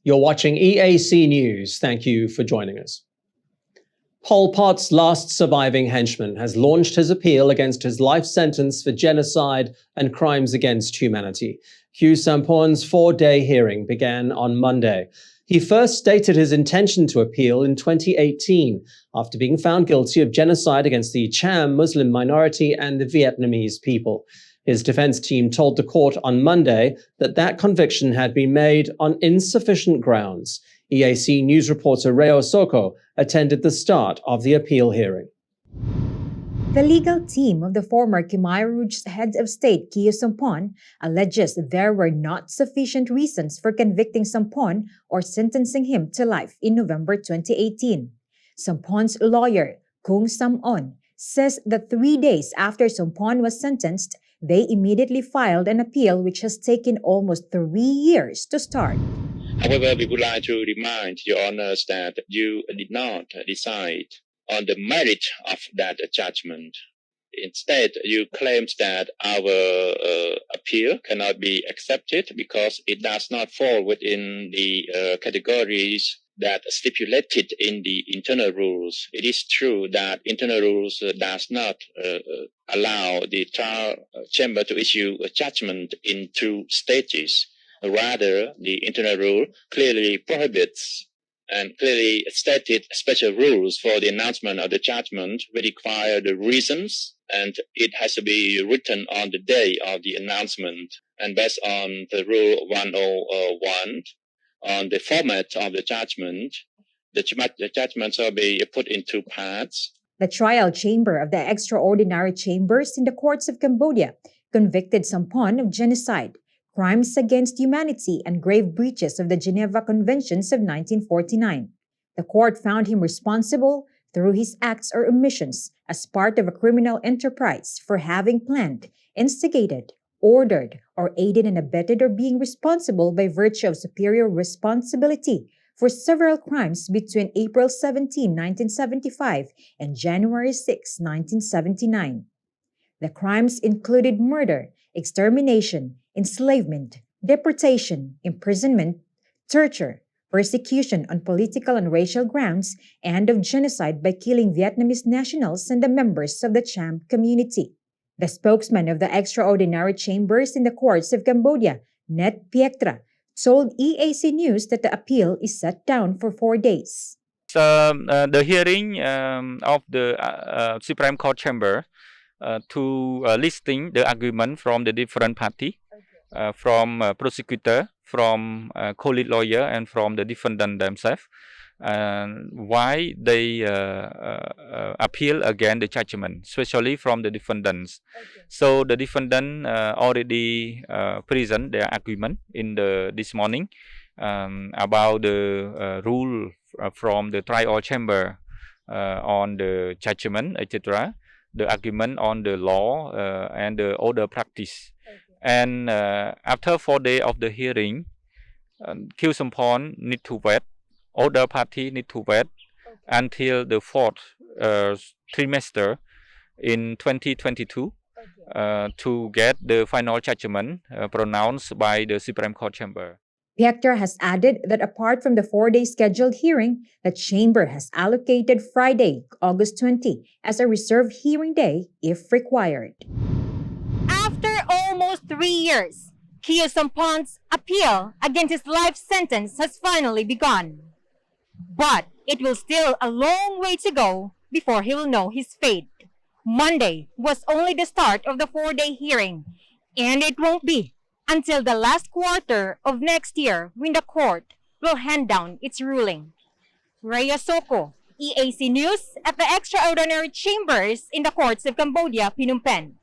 You're watching EAC News. Thank you for joining us. Pol Pot's last surviving henchman has launched his appeal against his life sentence for genocide and crimes against humanity. Khieu Samphan's 4-day hearing began on Monday. He first stated his intention to appeal in 2018 after being found guilty of genocide against the Cham Muslim minority and the Vietnamese people. His defense team told the court on Monday that conviction had been made on insufficient grounds. EAC News reporter Reo Soko attended the start of the appeal hearing. The legal team of the former Khmer Rouge head of state, Khieu Samphan, alleges there were not sufficient reasons for convicting Samphan or sentencing him to life in November 2018. Samphan's lawyer, Sam Onn, says that 3 days after Samphan was sentenced, they immediately filed an appeal which has taken almost 3 years to start. However, we would like to remind your honors that you did not decide on the merit of that judgment. Instead, you claimed that our appeal cannot be accepted because it does not fall within the categories that stipulated in the internal rules. It is true that internal rules does not allow the trial chamber to issue a judgment in 2 stages. Rather, the internal rule clearly prohibits and clearly stated special rules for the announcement of the judgment, which require the reasons, and it has to be written on the day of the announcement. And based on the rule 101, on the format of the judgment shall be put in 2 parts. The trial chamber of the extraordinary chambers in the courts of Cambodia convicted Samphan of genocide, crimes against humanity, and grave breaches of the Geneva Conventions of 1949. The court found him responsible through his acts or omissions as part of a criminal enterprise for having planned, instigated, ordered, or aided and abetted or being responsible by virtue of superior responsibility for several crimes between April 17, 1975 and January 6, 1979. The crimes included murder, extermination, enslavement, deportation, imprisonment, torture, persecution on political and racial grounds, and of genocide by killing Vietnamese nationals and the members of the Cham community. The spokesman of the extraordinary chambers in the courts of Cambodia, Net Piektra, told EAC News that the appeal is set down for 4 days. The hearing of the Supreme Court chamber to listing the argument from the different party, from prosecutor, from co-lead lawyer, and from the defendant themselves, why they appeal against the judgment, especially from the defendants. Okay. So the defendant already present their argument in this morning about the rule from the trial chamber on the judgment, etc., the argument on the law and the order practice. Okay. And after 4 days of the hearing, Khieu Samphan need to wait, other party need to wait until the 4th trimester in 2022 to get the final judgment pronounced by the Supreme Court chamber. Piektra has added that apart from the 4-day scheduled hearing, the chamber has allocated Friday, August 20, as a reserved hearing day if required. After almost 3 years, Khieu Samphan's appeal against his life sentence has finally begun. But it will still a long way to go before he will know his fate. Monday was only the start of the 4-day hearing, and it won't be until the last quarter of next year when the court will hand down its ruling. Rhea Soko, EAC News at the Extraordinary Chambers in the Courts of Cambodia, Phnom Penh.